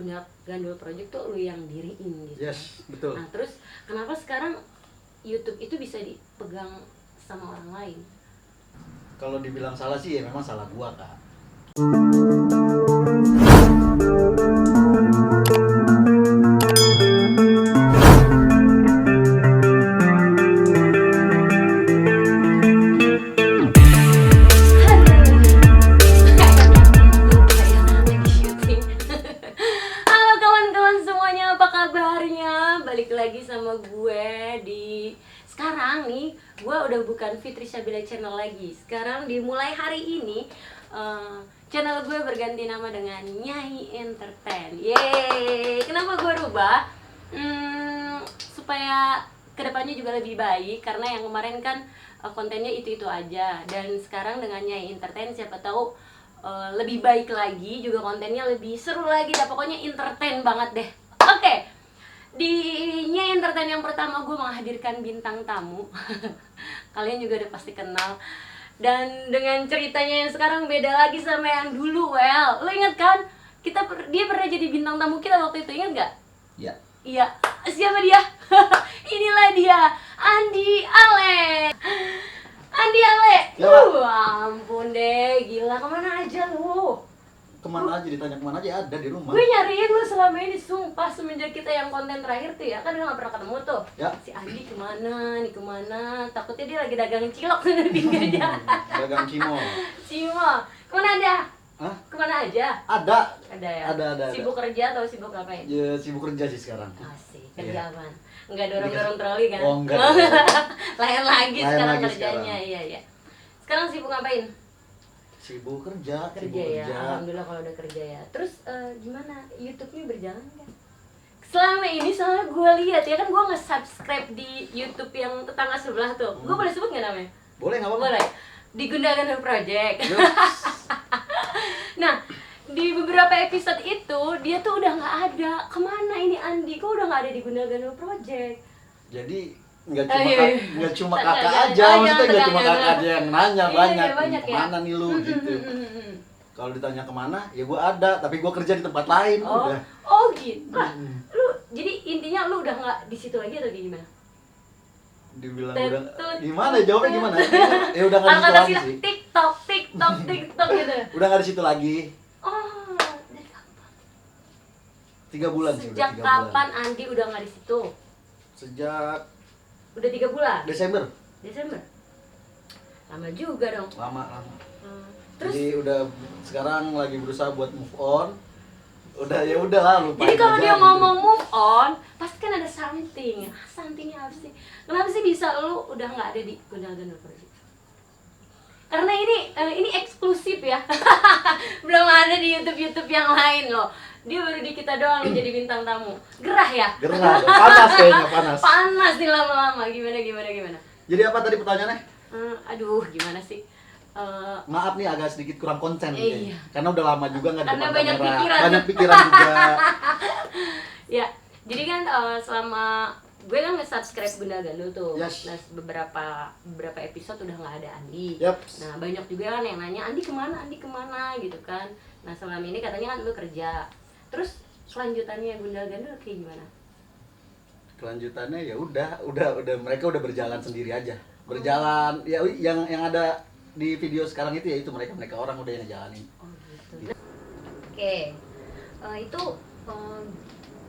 Gundala Gandul Project tuh lu yang diriin gitu. Yes, betul. Nah terus kenapa sekarang YouTube itu bisa dipegang sama orang lain? Kalau dibilang salah sih ya memang salah gua, Kak. Halo kawan-kawan semuanya, apa kabarnya? Balik lagi sama gue di sekarang nih, gue udah bukan Fitri Syabila channel lagi. Sekarang dimulai hari ini channel gue berganti nama dengan Nyai Entertain. Yeay, kenapa gue rubah? Supaya kedepannya juga lebih baik, karena yang kemarin kan kontennya itu-itu aja. Dan sekarang dengan Nyai Entertain siapa tahu lebih baik lagi, juga kontennya lebih seru lagi dah, pokoknya entertain banget deh. Oke, di Nyai Entertain yang pertama gue menghadirkan bintang tamu. Kalian juga udah pasti kenal. Dan dengan ceritanya yang sekarang beda lagi sama yang dulu. Well, lo inget kan? Dia pernah jadi bintang tamu kita waktu itu, inget gak? Ya. Iya, siapa dia? Inilah dia, Andi Ale. Andi Ale. Ya. Ampun deh, gila, kemana aja lu? Kemana aja, ditanya kemana aja ada di rumah. Gue nyariin lu selama ini, sumpah, semenjak kita yang konten terakhir tuh ya, kan udah gak pernah ketemu tuh. Ya. Si Andi kemana, nih kemana? Takutnya dia lagi dagang cilok sana di pinggir jalan. Dagang cimol. Cimo, kemana aja? Hah? Kemana aja? Ada. Ada ya? Ada. Sibuk kerja atau sibuk ngapain? Ya sibuk kerja sih sekarang. Asik, Iya. kerja apaan? Enggak dorong-dorong troli kan? Oh, enggak. Lain lagi Lain sekarang lagi kerjanya, sekarang. iya. Sekarang sibuk ngapain? Sibuk kerja, Kerja sibuk ya, kerja. alhamdulillah kalau udah kerja ya. Terus gimana? YouTube-nya berjalan kan? Selama ini soalnya gue lihat ya kan, gue nge-subscribe di YouTube yang tetangga sebelah tuh. Gue boleh sebut nggak namanya? Boleh nggak apa-apa? Boleh. Di Gundala Gandul Project. Yes. Nah, di beberapa episode itu dia tuh udah nggak ada. Kemana ini Andi? Kok udah nggak ada di Gundala Gandul Project? Jadi nggak cuma Jangan, kakak jangan. aja, Oh, maksudnya nggak jangan, cuma jangan. kakak aja yang nanya Iya, banyak. banyak ya. Kemana nih lu gitu. Kalau ditanya kemana, ya gua ada, tapi gua kerja di tempat lain udah. Oh gitu. Nah, lu jadi intinya lu udah nggak di situ lagi atau gimana? Dibilang Tet, udah tut, gimana jawabnya gimana? Ya udah nggak di situ Kata-kata lagi sih sih. TikTok gitu. Udah nggak di situ lagi. Oh, dari kapan? 3 bulan sih, udah Sejak 3 kapan bulan. Andi udah nggak di situ? Sejak Udah 3 bulan? Desember. Desember? Lama juga dong. Lama. Terus Jadi udah sekarang lagi berusaha buat move on. Udah ya udah lah, lupain jadi kalau aja dia gitu. ngomong move on, pasti kan ada something. Somethingnya apa sih? Kenapa sih bisa lu udah nggak ada di Gundala Gandul Project? Karena ini eksklusif ya. Belum ada di YouTube yang lain loh. Dia baru di kita doang nih jadi bintang tamu. Gerah ya? Gerah, panas kayaknya, panas. Panas nih lama-lama. Gimana? Jadi apa tadi pertanyaannya? Aduh, gimana sih? Maaf nih agak sedikit kurang konsen Iya. kayaknya. Karena udah lama juga nggak di Karena depan banyak kamera. pikiran. Banyak pikiran juga. Ya, jadi kan selama gue kan nge-subscribe Gundala Gandul tuh. Yes. Nah, beberapa episode udah nggak ada Andi. Yap. Nah, banyak juga kan yang nanya Andi kemana gitu kan. Nah, selama ini katanya kan lu kerja. Terus selanjutannya Gundala Gandul kayak gimana? Kelanjutannya ya udah mereka udah berjalan sendiri aja. Berjalan ya yang ada di video sekarang itu ya itu mereka orang udah yang ngejalanin. Oh gitu. Oke. Itu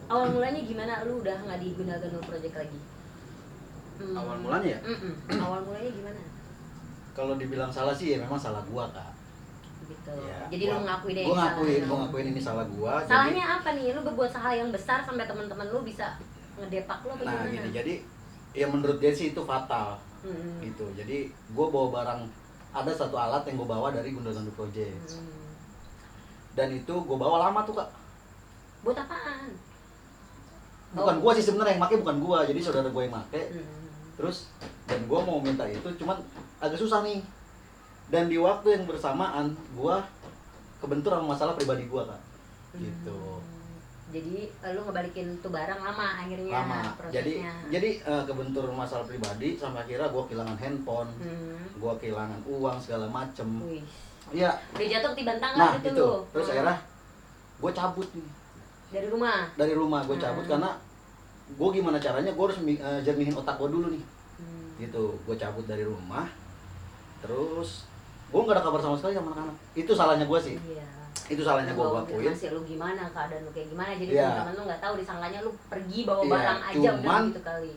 awal mulanya gimana lu udah nggak di Gundala Gandul Project lagi? Awal mulanya ya? Awal mulanya gimana? Kalau dibilang salah sih ya memang salah gua, Kak. Gitu. Ya, Jadi lu ngakui deh. Gua kesalahan lu. ngakuin ini salah gua. Salahnya apa nih? Lu berbuat hal yang besar sampai teman-teman lu bisa ngedepak lu atau Nah, gimana? gini. Jadi ya menurut dia sih itu fatal. Gitu. Jadi gua bawa barang, ada satu alat yang gua bawa dari Gundala Gandul Project. Dan itu gua bawa lama tuh, Kak. Buat apaan? Bukan gua sih sebenarnya yang make, bukan gua. Jadi saudara gua yang make. Terus dan gua mau minta itu cuman agak susah nih. Dan di waktu yang bersamaan gua kebentur sama masalah pribadi gua, Kak. Gitu. Jadi lu ngebalikin tuh barang lama akhirnya Lama. prosesnya. Jadi kebentur masalah pribadi sampai akhirnya gua kehilangan handphone, gua kehilangan uang segala macem. Wih. Iya. Udah jatuh tiban tangan Nah, gitu itu. lu. Terus akhirnya gua cabut nih. Dari rumah. Gue cabut karena gue gimana caranya gue harus jernihin otak gue dulu nih. Gitu, gue cabut dari rumah. Terus gue nggak ada kabar sama sekali sama anak-anak. Itu salahnya gue sih. Iya. Itu salahnya gue akuin. Masih lu gimana, keadaan lu kayak gimana, jadi Iya. teman-teman lu nggak tahu, disangkanya lu pergi bawa Iya, barang aja udah cuman gitu kali.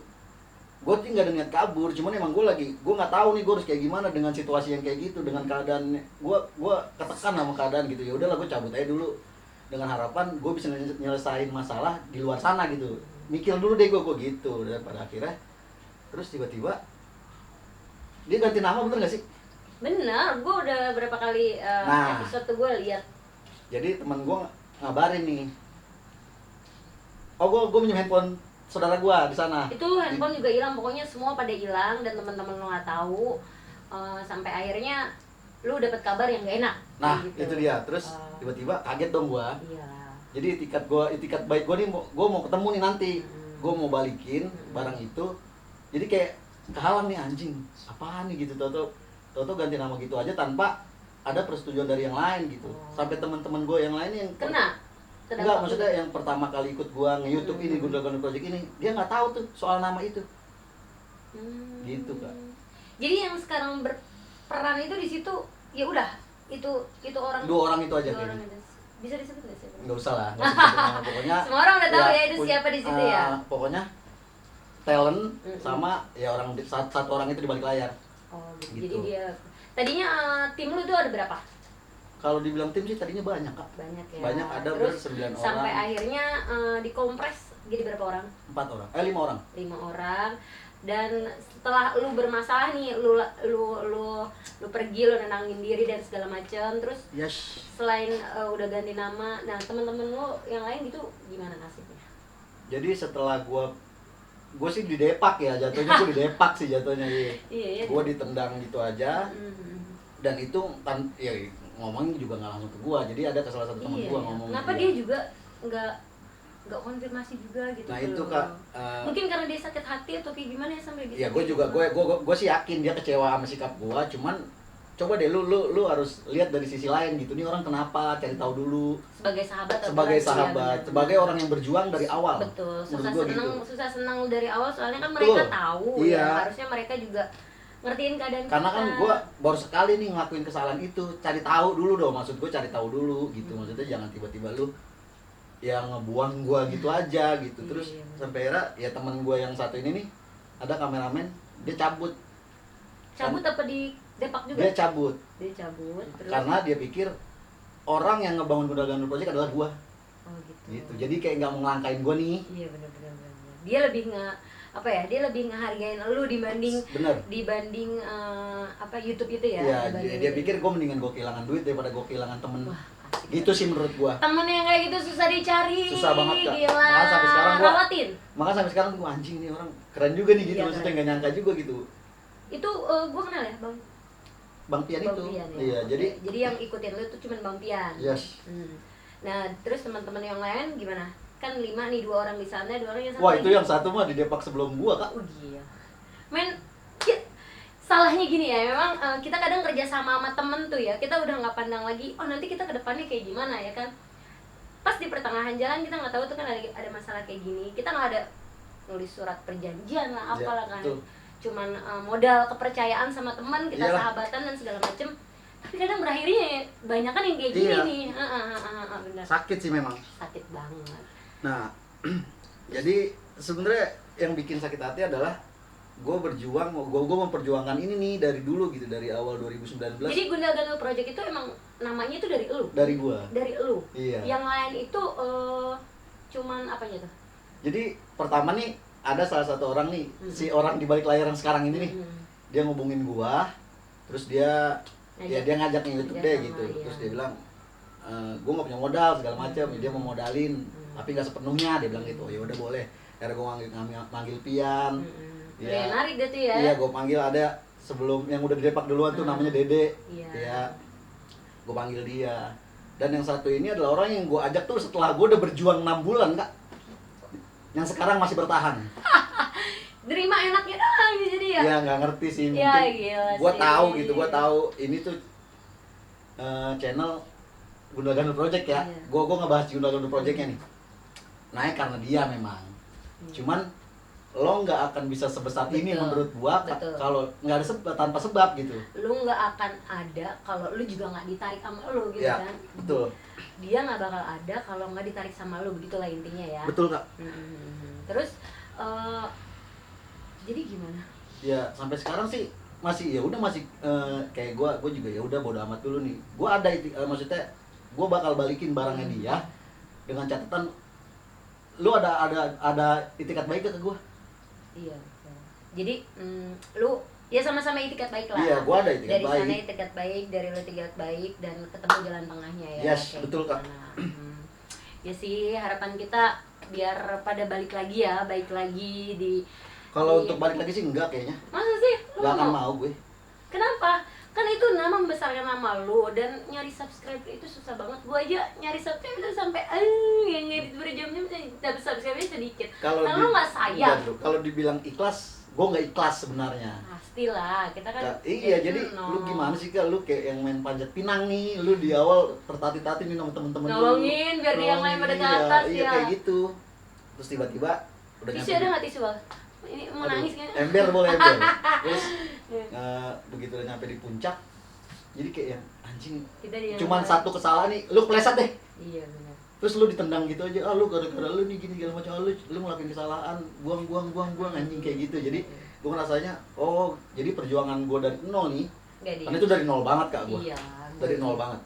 Gue tuh nggak ada niat kabur, cuman emang gue nggak tahu nih gue harus kayak gimana dengan situasi yang kayak gitu, dengan keadaan gue ketekan sama keadaan gitu. Ya udahlah gue cabut aja dulu dengan harapan gue bisa nyelesain masalah di luar sana gitu. Mikir dulu deh gue gitu. Dan pada akhirnya terus tiba-tiba dia ganti nama, bener gak sih? Bener, gue udah berapa kali Nah. episode tuh gue lihat. Jadi teman gue ngabarin nih, oh gue minjem handphone saudara gue di sana. Itu handphone juga hilang, pokoknya semua pada hilang dan teman-teman lo nggak tahu. Sampai akhirnya lu dapet kabar yang gak enak. Nah kayak gitu. itu dia, terus tiba-tiba kaget dong gue. Iya. Jadi itikat baik gue nih, gue mau ketemu nih nanti, gue mau balikin barang itu. Jadi kayak kehalang nih, anjing apaan nih gitu, toto ganti nama gitu aja tanpa ada persetujuan dari yang lain gitu. Sampai teman-teman gue yang lain yang Kena? enggak, maksudnya yang pertama kali ikut gue nge-YouTube ini, Gundala Gundala Project ini, dia nggak tahu tuh soal nama itu. Gitu Kak. Jadi yang sekarang berperan itu di situ ya udah itu orang. Dua orang itu aja Dua orang kayaknya. itu. Bisa disebut nggak sih? Nggak usah lah, nggak usah sebut nama. Pokoknya Semua orang udah tahu ya itu siapa di situ ya. Pokoknya talent sama ya orang satu orang itu di balik layar. Oh gitu. Gitu. Jadi dia tadinya tim lu tuh ada berapa? Kalau dibilang tim sih tadinya banyak Kak. Banyak ya. Banyak, ada Terus 9 orang. sampai akhirnya dikompres jadi berapa orang? 4 orang, 5 orang. 5 orang. Dan setelah lu bermasalah nih, lu pergi, lu nenangin diri dan segala macam, terus Yes. selain udah ganti nama, nah teman-teman lu yang lain gitu gimana nasibnya? Jadi setelah gue sih didepak ya, jatuhnya gue didepak sih jatuhnya. Iya. Gue ditendang gitu aja. Mm-hmm. Dan itu ya ngomongin juga nggak langsung ke gue, jadi ada ke salah satu teman gue ngomong. Kenapa dia juga nggak konfirmasi juga gitu? Nah itu Kak, mungkin karena dia sakit hati atau kayak gimana ya sampai gitu. ya gue sih yakin dia kecewa sama sikap gue, cuman coba deh lu harus lihat dari sisi lain gitu, nih orang kenapa, cari tahu dulu. Sebagai sahabat. Sebagai orang yang berjuang dari awal. Betul. Gitu. Susah senang dari awal, soalnya kan mereka tahu. Iya. Ya, harusnya mereka juga ngertiin keadaan karena kita. kan gue baru sekali nih ngelakuin kesalahan itu, cari tahu dulu dong, maksud gue cari tahu dulu gitu. Maksudnya jangan tiba-tiba lu yang ngebuang gue gitu aja gitu. Terus sampai akhirnya ya teman gue yang satu ini nih, ada kameramen, dia cabut apa di depak juga? Dia cabut Terus? Karena dia pikir orang yang ngebangun Gundala Gundala Project adalah gue. Oh gitu. Jadi kayak nggak mau ngelangkain gue nih. Iya benar. Dia lebih dia lebih ngehargain lu dibanding YouTube itu ya. Iya, dia pikir gue mendingan gue kehilangan duit daripada gue kehilangan temen. Wah, gitu sih menurut gue. Temen yang kayak gitu susah dicari. Susah banget Kak. Gila. Makanya sampai sekarang Rawatin. gue anjing nih orang keren juga nih gitu. Iya, maksudnya nggak nyangka juga gitu. Itu gue kenal ya Bang Pian itu. Pian, ya. Iya, jadi yang ikutin lu tuh cuman Bang Pian. Yes. Nah, terus teman-teman yang lain gimana? Kan 5 nih, 2 orang di sana, 2 orang yang satu. Wah, itu yang satu mah di Depak sebelum gua Kak. Oh gila. Men, salahnya gini ya, memang kita kadang kerja sama temen tuh ya, kita udah nggak pandang lagi, oh nanti kita ke depannya kayak gimana ya kan. Pas di pertengahan jalan kita nggak tahu tuh kan ada masalah kayak gini, kita nggak ada nulis surat perjanjian lah, apalah kan. Betul. Cuman modal kepercayaan sama teman, kita Iyalah. sahabatan dan segala macem. Tapi kadang berakhirnya banyak kan yang kayak gini Iya. nih. Benar. Sakit sih memang. Sakit banget. Nah, jadi sebenarnya yang bikin sakit hati adalah gue memperjuangkan ini nih dari dulu gitu, dari awal 2019. Jadi Gundala Gundala Project itu emang namanya itu dari elu? Dari gua. Dari elu? Iya. Yang lain itu cuman apanya tuh? Jadi pertama nih ada salah satu orang nih, si orang di balik layar yang sekarang ini nih, dia ngubungin gua, terus dia ngajak YouTube deh gitu, iya. terus dia bilang, gue nggak punya modal segala macam, dia mau modalin, tapi nggak sepenuhnya, dia bilang gitu. Oh, ya udah boleh. Akhirnya gue manggil Pian, Ya, menarik deh tuh ya. Iya, gue panggil ada sebelum yang udah di Depak duluan tuh namanya Dede, Iya. ya, gue panggil dia. Dan yang satu ini adalah orang yang gue ajak tuh setelah gue udah berjuang 6 bulan Kak, yang sekarang masih bertahan. Terima enaknya doang jadi ya. Ya nggak ngerti sih, Ya, mungkin gila gue sih. tahu gitu, gue tahu ini tuh channel Gundala Gundala Project ya. Iya. Gue ngebahas Gundala Gundala Projectnya nih. naik karena dia memang. Cuman lo nggak akan bisa sebesar ini Betul. menurut gua Betul. kalau nggak ada tanpa sebab gitu. Lu nggak akan ada kalau lu juga nggak ditarik sama lu gitu Ya, kan. betul. Dia nggak bakal ada kalau nggak ditarik sama lu, begitulah intinya ya. Betul, Kak. Terus jadi gimana? Ya sampai sekarang sih masih ya udah masih kayak gua juga ya udah bodo amat dulu nih. Gua ada maksudnya gua bakal balikin barangnya dia dengan catatan lu ada itikat baik ke gua. Iya. Betul. Jadi lu ya sama-sama itikat baik lah. Iya, gua ada itikat dari baik. Dari sana itikat baik, dari lu itikat baik, dan ketemu jalan tengahnya ya. Yes, kayak betul, Kak. Ya sih, harapan kita biar pada balik lagi ya, baik lagi di. Kalau Iya. untuk balik lagi sih enggak kayaknya. Masa sih? Lu Gak akan mau? mau gue. Kenapa? Kan itu nama membesarkan nama lu, dan nyari subscribe itu susah banget. Gua aja nyari subscribe itu sampai yang ngedit berjam-jam dapat subscribe-nya sedikit. Kalau Nah, lu nggak sayang. Kalau dibilang ikhlas, gue nggak ikhlas sebenarnya. Pastilah, kita kan. Iya, jadi lu gimana sih Kak? Lu kayak yang main panjat pinang nih, lu di awal tertatih-tatih nih sama temen-temen lu. Nolongin biar yang lain pada ke atas iya, ya. kayak gitu. Terus tiba-tiba udah Tisu ada nggak tisu, Bang? Ini mau Aduh, nangis kan? ember boleh ember. Terus begitu udah nyampe di puncak, jadi kayak yang anjing. Kita dia Cuman satu kesalahan nih, lu pleset deh. Iya benar. Terus lu ditendang gitu aja, lu gara-gara lu nih gini segala macam, lu ngelakuin kesalahan, buang anjing kayak gitu. Jadi gue ngerasanya, oh jadi perjuangan gue dari nol nih, karena itu dari nol banget Kak gue. Iya. Dari nol banget.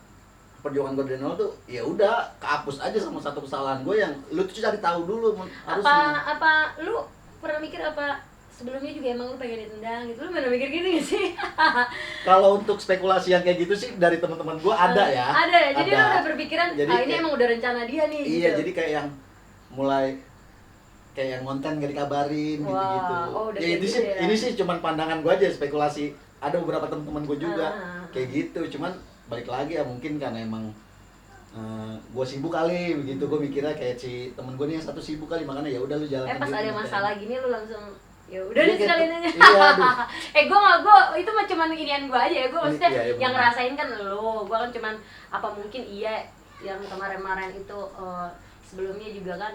Perjuangan gue dari nol tuh ya udah kehapus aja sama satu kesalahan gue yang lu tuh cari tahu dulu harusnya. Apa lu pernah mikir apa sebelumnya juga emang lu pengen ditendang gitu? Lu pernah mikir gitu gak sih? Kalau untuk spekulasi yang kayak gitu sih dari teman-teman gue ada ya. Ada ya. Jadi lu udah berpikiran, Jadi ini kayak- emang udah rencana dia nih Iya, gitu. jadi kayak yang mulai kayak yang konten gak dikabarin Wah, gitu-gitu. oh, udah Ya kayak itu gitu sih ya. ini sih cuman pandangan gue aja, spekulasi. Ada beberapa teman-teman gue juga kayak gitu. Cuman balik lagi ya mungkin karena emang gue sibuk kali begitu. Gue mikirnya kayak si temen gue nih yang satu sibuk kali, makanya ya udah lu jalan. Pas ada masalah gini lu langsung ya udah Iya, nih sekalian aja. iya, aduh. Gua itu mah cuman inian gua aja ya. Gua maksudnya Iya, iya, yang benar. ngerasain kan lu. Gua kan cuman apa mungkin iya yang kemarin-kemarin itu sebelumnya juga kan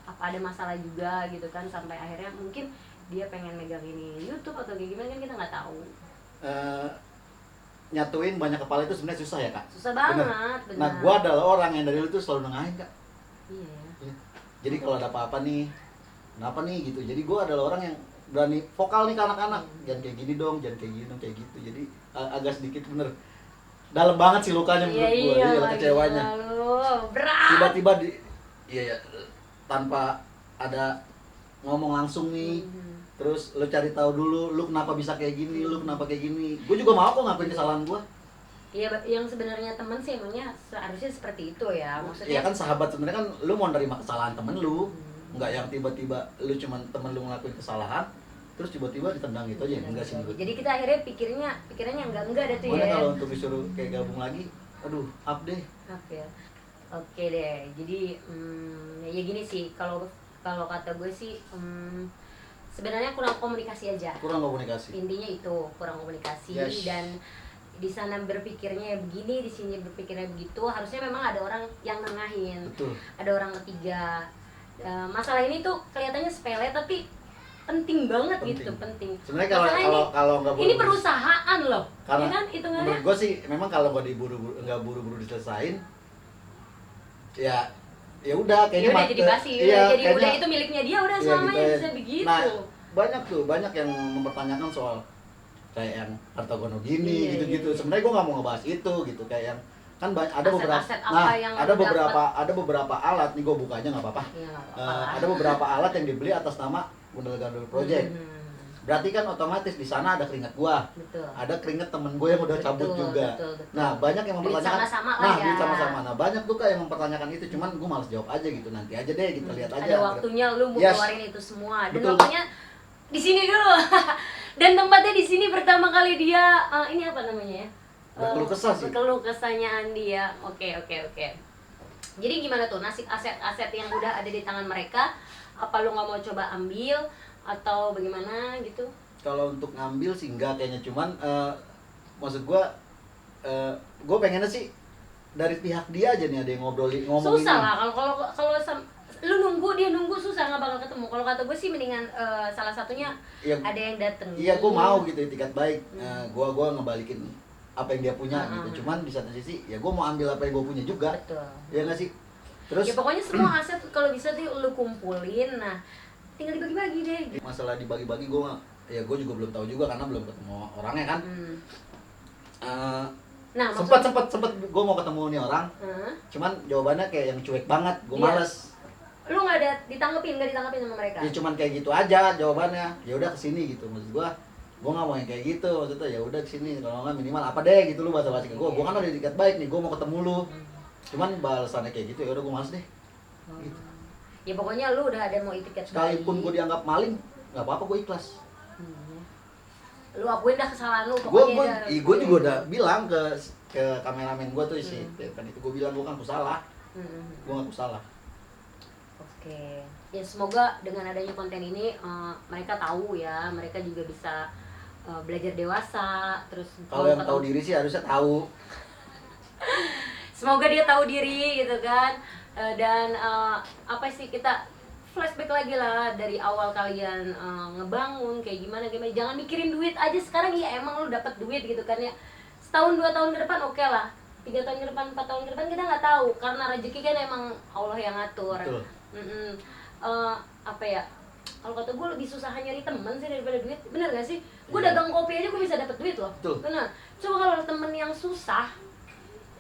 apa ada masalah juga gitu kan, sampai akhirnya mungkin dia pengen megang ini YouTube atau kayak gimana kan kita nggak tahu. Nyatuin banyak kepala itu sebenarnya susah ya Kak. Susah banget, benar. Nah gue adalah orang yang dari dulu tuh selalu nengahin Kak. Iya ya. Jadi kalau ada apa-apa nih, kenapa nih gitu. Jadi gue adalah orang yang berani vokal nih ke anak-anak. Jangan kayak gini dong, jangan kayak gini dong, kayak gitu. Jadi agak sedikit bener dalam banget sih lukanya menurut gue, Iya, iya, kecewanya. berat. Tiba-tiba iya, tanpa ada ngomong langsung nih. Terus lo cari tahu dulu, lu kenapa bisa kayak gini, lu kenapa kayak gini. Gue juga mau kok ngakuin kesalahan gue. Iya, yang sebenarnya teman sih emangnya seharusnya seperti itu ya, maksudnya. Iya kan sahabat sebenarnya kan lu mau nerima kesalahan temen lu, nggak yang tiba-tiba lu cuman temen lu ngelakuin kesalahan, terus tiba-tiba ditendang gitu aja, enggak sih menurut. Jadi kita akhirnya pikirannya enggak ada tuh Mana ya. kalau untuk disuruh kayak gabung lagi, aduh, up deh. Oke. Oke deh. Jadi ya gini sih, kalau kata gue sih sebenarnya kurang komunikasi aja. Kurang komunikasi. Intinya itu, kurang komunikasi. Yes. Dan di sana berpikirnya begini, di sini berpikirnya begitu. Harusnya memang ada orang yang nengahin. Betul. Ada orang ketiga. Masalah ini tuh kelihatannya sepele tapi penting banget gitu, penting. Sebenarnya Masalah kalau nggak ini perusahaan loh. karena Ya kan hitungannya. menurut gue sih memang kalau nggak buru-buru diselesain, ya udah kayaknya Ya udah jadi basi, jadi kayaknya- udah itu miliknya dia, udah Iya, selamanya gitu ya. bisa begitu. Nah, banyak yang mempertanyakan soal kayak yang hartogono gini Iya, gitu-gitu. iya. Sebenarnya gue nggak mau ngebahas itu gitu, kayak yang kan ada beberapa Aset-aset apa yang ada beberapa alat nih, gue buka aja nggak apa-apa. Iya, nggak apa-apa lah. Ada beberapa alat yang dibeli atas nama Gundul Gandul Project. Berarti kan otomatis di sana ada keringat gua, Betul. ada keringat temen gue yang udah cabut juga. Betul. Nah, banyak yang Duit mempertanyakan. sama-sama lah Nah, ya. duit sama-sama. Nah, banyak tuh Kak yang mempertanyakan itu, cuman gue malas jawab aja gitu. Nanti aja deh, kita lihat aja. Ada waktunya lu mau Yes. keluarin itu semua. Dan Betul. waktunya di sini dulu. Dan tempatnya di sini pertama kali dia ini apa namanya ya? Berkeluh kesah sih. Berkeluh kesahnya Andi ya. Oke. Jadi gimana tuh nasib aset-aset yang udah ada di tangan mereka? Apa lu nggak mau coba ambil atau bagaimana gitu? Kalau untuk ngambil sih enggak kayaknya, cuman maksud gue pengennya sih dari pihak dia aja nih ada yang ngomongin. Susah lah kalau lu bakal ketemu. Kalau kata gue sih mendingan salah satunya Ya, ada yang dateng. iya gue mau gitu itikat baik. Gue ngebalikin apa yang dia punya gitu. Cuman di satu sisi ya gue mau ambil apa yang gue punya juga. Betul. Ya nggak sih? Terus Ya pokoknya semua aset kalau bisa tuh lu kumpulin. Nah, tinggal dibagi-bagi deh. masalah dibagi-bagi gue gue juga belum tahu juga karena belum ketemu orangnya kan. Nah, Sempet gue mau ketemu nih orang. Cuman jawabannya kayak yang cuek banget. Gue Iya. males. lu nggak ditanggepin sama mereka. Ya cuman kayak gitu aja jawabannya. Ya udah kesini gitu maksud gue nggak mau yang kayak gitu maksudnya. Ya udah kesini kalau nggak minimal apa deh gitu lu basa-basi ke gue kan udah diikat baik nih gue mau ketemu lu. Cuman balasannya kayak gitu ya udah gue males deh gitu. Ya pokoknya lu udah ada mau itikat Sekalipun baik. gue dianggap maling nggak apa-apa gue ikhlas. Lu akuin dah kesalahan lu Gue pokoknya. juga udah bilang ke kameramen gue tuh sih kan itu gue bilang gue kan aku salah. Gue ngaku salah. Oke. Ya semoga dengan adanya konten ini mereka tahu ya, mereka juga bisa belajar dewasa. Terus Kalau yang tahu diri sih harusnya tahu. Semoga dia tahu diri gitu kan. Dan apa sih kita flashback lagi lah dari awal kalian ngebangun kayak gimana. Jangan mikirin duit aja sekarang ya emang lu dapat duit gitu kan ya. Setahun 2 tahun ke depan oke lah. 3 tahun ke depan, 4 tahun ke depan kita nggak tahu karena rezeki kan emang Allah yang ngatur. Betul. Apa ya? Kalau kata gue lebih susah nyari temen sih daripada duit, bener gak sih? Gue Iya. dagang kopi aja gue bisa dapet duit loh. Betul. Bener. Coba kalau temen yang susah,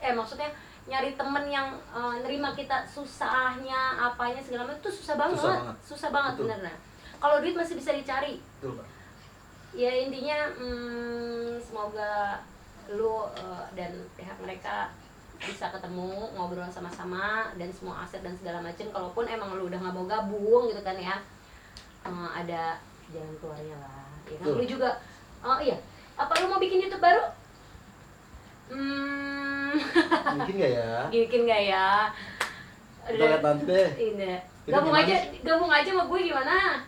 maksudnya nyari temen yang nerima kita susahnya, apanya segala macam itu susah banget. Susah banget Betul. bener. Nah, kalau duit masih bisa dicari. Betul, Pak. Ya intinya semoga lu dan pihak mereka bisa ketemu, ngobrol sama-sama dan semua aset dan segala macam. Kalaupun emang lu udah nggak mau gabung gitu kan ya, ada jalan keluarnya lah. Ya kan? Lu juga, iya. Apa lu mau bikin YouTube baru? Mungkin nggak ya? Bikin nggak ya? Kita lihat nanti deh. Ini. Itu Gabung aja sama gue gimana?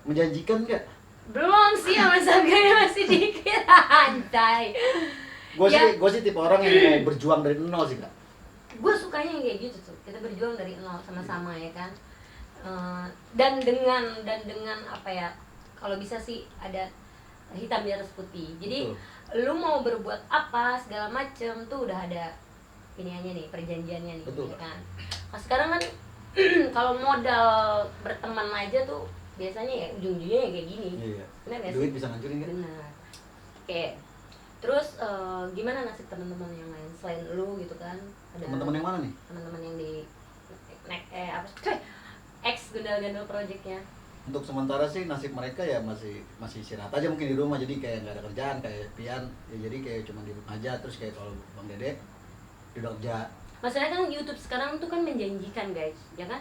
Menjanjikan nggak? Belum sih, sama Saga masih dikit antai. Gue Ya. sih tipe orang yang mau berjuang dari nol sih kak. Gue sukanya yang kayak gitu tuh, kita berjuang dari nol sama-sama ya kan. Dan dengan apa ya, kalau bisa sih ada hitam di atas putih. Jadi lu mau berbuat apa segala macem tuh udah ada iniannya nih, perjanjiannya nih. Betul. Ya kan. Nah, sekarang kan kalau modal berteman aja tuh biasanya ya ujung-ujungnya ya kayak gini. Iya. Benar gak sih? Duit bisa ngancurin kan? Benar. Oke. Terus gimana nasib teman-teman yang lain selain lu gitu kan? Ada Teman-teman yang mana nih? teman-teman yang di apa sih? X Gundal-Gandul projectnya. Untuk sementara sih nasib mereka ya masih istirahat aja mungkin di rumah, jadi kayak nggak ada kerjaan kayak Pian ya, jadi kayak cuma di rumah aja. Terus kayak kalau Bang Dede di kerja. Masalahnya kan YouTube sekarang tuh kan menjanjikan guys, ya kan?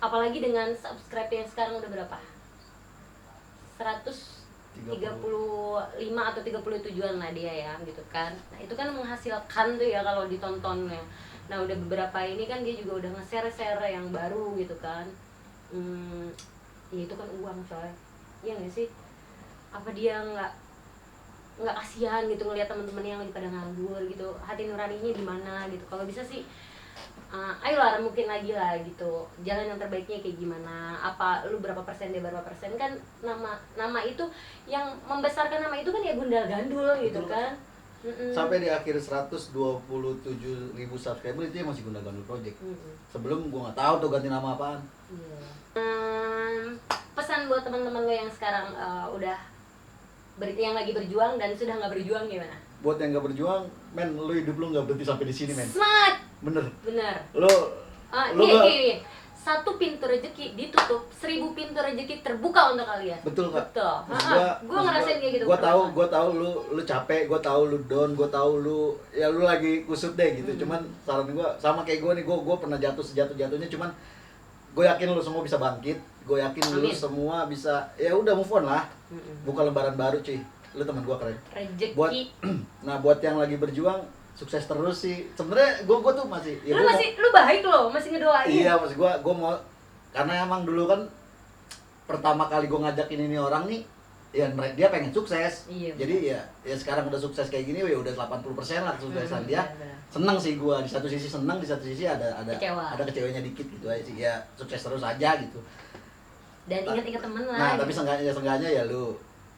Apalagi dengan subscribe yang sekarang udah berapa? 135 atau 37-an lah dia ya gitu kan. Nah, itu kan menghasilkan tuh ya kalau ditontonnya. Nah, udah beberapa ini kan dia juga udah nge-share yang baru gitu kan. Ya itu kan uang coy. Iya nggak sih? Apa dia nggak kasihan gitu ngelihat teman-teman yang lagi pada nganggur gitu, hati nuraninya di mana gitu. Kalau bisa sih ayolah mungkin lagi lah gitu, jalan yang terbaiknya kayak gimana, apa lu berapa persen dia berapa persen kan. Nama itu yang membesarkan nama itu kan ya Gundal-Gandul gitu. Betul. Kan Sampai di akhir 127.000 subscriber itu ya masih Gundal-Gandul Project. Sebelum gua nggak tahu tuh ganti nama apaan. Pesan buat teman-teman lo yang sekarang yang lagi berjuang dan sudah nggak berjuang gimana? Buat yang nggak berjuang, men, lu hidup lu nggak berhenti sampai di sini, men. Semangat. Bener. Lu nggak. Satu pintu rezeki ditutup, 1000 pintu rezeki terbuka untuk kalian. Betul kak. Betul. Gue ngerasain kayak gitu. Gue tahu lu capek, gue tahu lu down, gue tahu lu lagi kusut deh gitu. Cuman saran gue sama kayak gue nih, gue pernah jatuh sejatuh-jatuhnya. Cuman gue yakin lu semua bisa bangkit. Gue yakin lu semua bisa, ya udah move on lah. Buka lembaran baru cuy. Lu teman gue keren. Rezeki. Buat yang lagi berjuang, sukses terus sih. Sebenarnya gue tuh masih. Ya lu baik loh, masih ngedoain. Iya, maksud gue mau, karena emang dulu kan pertama kali gue ngajakin ini orang nih, ya dia pengen sukses. Iya, Jadi ya sekarang udah sukses kayak gini, ya udah 80% lah kesuksesan dia. benar. Seneng sih gua, di satu sisi seneng, di satu sisi ada Kecewa. kecewanya dikit gitu aja sih. Ya sukses terus aja gitu. Dan ingat-ingat temen lah. Nah, gitu. tapi seenggaknya ya lu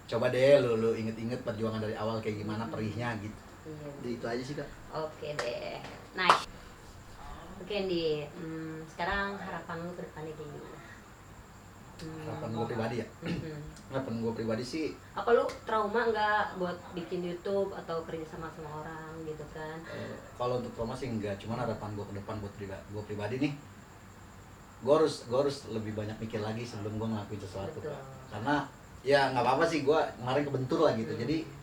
coba deh lu inget-inget perjuangan dari awal kayak gimana perihnya gitu. Iya. Jadi itu aja sih, Kak. Oke deh, nice. Oke Andi, sekarang harapan lu ke depannya kayak gimana? Harapan gua pribadi ya. Mhm. Harapan gua pribadi sih Apa lu trauma nggak buat bikin YouTube atau kerja sama orang gitu kan? kalau untuk promo sih enggak, cuman harapan gua ke depan buat gua pribadi nih. Gua harus lebih banyak mikir lagi sebelum gua ngelakuin sesuatu. Betul. Kak. Karena ya nggak apa-apa sih, gua kemarin kebentur lah gitu. Jadi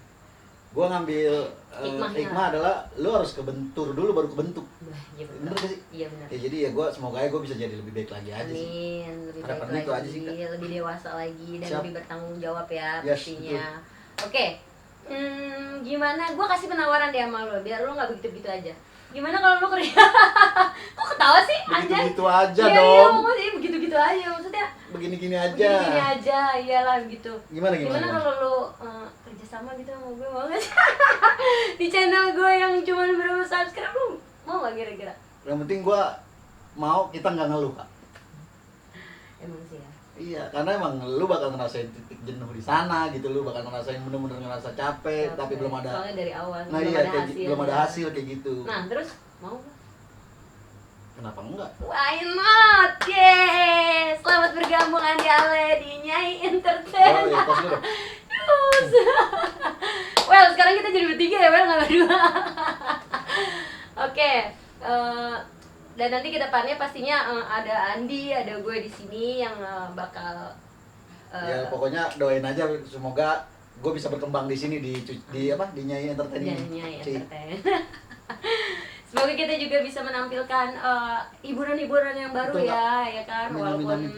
gua ngambil Hikmahnya. hikmah adalah lu harus kebentur dulu baru kebentuk. Bah, iya betul. Bener gak sih? Iya benar. Ya jadi ya gua semoga ya gua bisa jadi lebih baik lagi aja sih. Amin, lebih baik Harapannya itu aja lagi, sih, Kak. lebih dewasa lagi dan Siap. lebih bertanggung jawab ya Yes, pastinya. Oke, gimana? Gue kasih penawaran deh sama lo, biar lo nggak begitu-begitu aja. Gimana kalau lo kerja? Kok ketawa sih? Anjay. Begitu aja Iya, dong. Iya, maksudnya begitu-gitu aja. Maksudnya Begini-gini aja. begini-gini aja, iyalah gitu. Gimana? Gimana kalau lo kerja sama gitu sama gue, mau nggak sih? Di channel gue yang cuma berapa subscribe, lo mau nggak kira-kira? Yang penting gua mau kita nggak ngeluh, Kak. Emang sih ya. Iya, karena emang lu bakal ngerasain titik jenuh di sana gitu, lu bakal ngerasain bener-bener ngerasa capek, tapi belum ada. Soalnya dari awal Nah belum iya, ada hasil. belum ada hasil kayak gitu. Nah, terus mau nggak? Kenapa enggak? Why not? Yes! Selamat bergabung Andi Ale di Nyai Entertain. Oh iya, tos dulu. Terus. Well, sekarang kita jadi bertiga ya, Well, nggak berdua. Oke, dan nanti ke depannya pastinya ada Andi, ada gue di sini yang bakal Ya pokoknya doain aja semoga gue bisa berkembang di sini di Nyai Entertain ini. Nyai Ci. Entertain. Semoga kita juga bisa menampilkan hiburan-hiburan yang baru. Betul, ya kan, Amin, walaupun amin.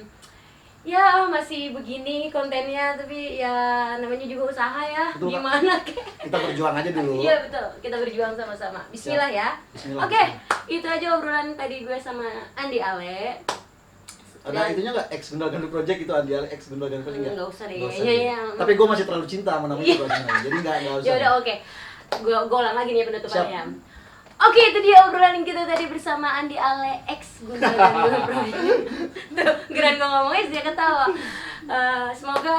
ya masih begini kontennya, tapi ya namanya juga usaha ya. Betul, Kak. Gimana kek? Kita berjuang aja dulu. Iya betul, kita berjuang sama-sama. Bismillah ya. Bismillah. Oke, itu aja obrolan tadi gue sama Andi Ale. Ada itunya nggak? Ex Gundal Gandul Project itu Andi Ale, ex Gundal Gandul Project nggak? Nggak usah deh, Nggak kayaknya ya. Tapi gue masih terlalu cinta sama namanya Iya. jadi nggak usah. Ya udah oke. Gue ulang lagi nih ya penutupannya. Oke, itu dia obrolan kita tadi bersama Andi Ale ex Gundal Gandul Project. Tuh, geran gue ngomongnya dia ketawa. Semoga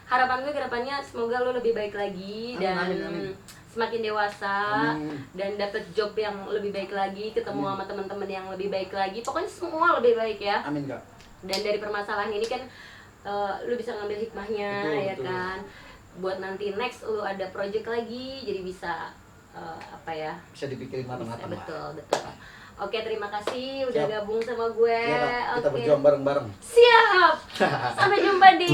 harapan gue ke depannya semoga lo lebih baik lagi dan Amin. semakin dewasa Amin. dan dapat job yang lebih baik lagi, ketemu sama teman-teman yang lebih baik lagi. Pokoknya semua lebih baik ya. Amin, Kak. Dan dari permasalahan ini kan lu bisa ngambil hikmahnya. Betul, Ya betul. kan, buat nanti next lu ada project lagi jadi bisa Bisa dipikirin matang-matang lah. betul. Oke, terima kasih udah Siap. gabung sama gue. Iya, Kak. Kita Oke. berjuang bareng-bareng. Siap. Sampai jumpa di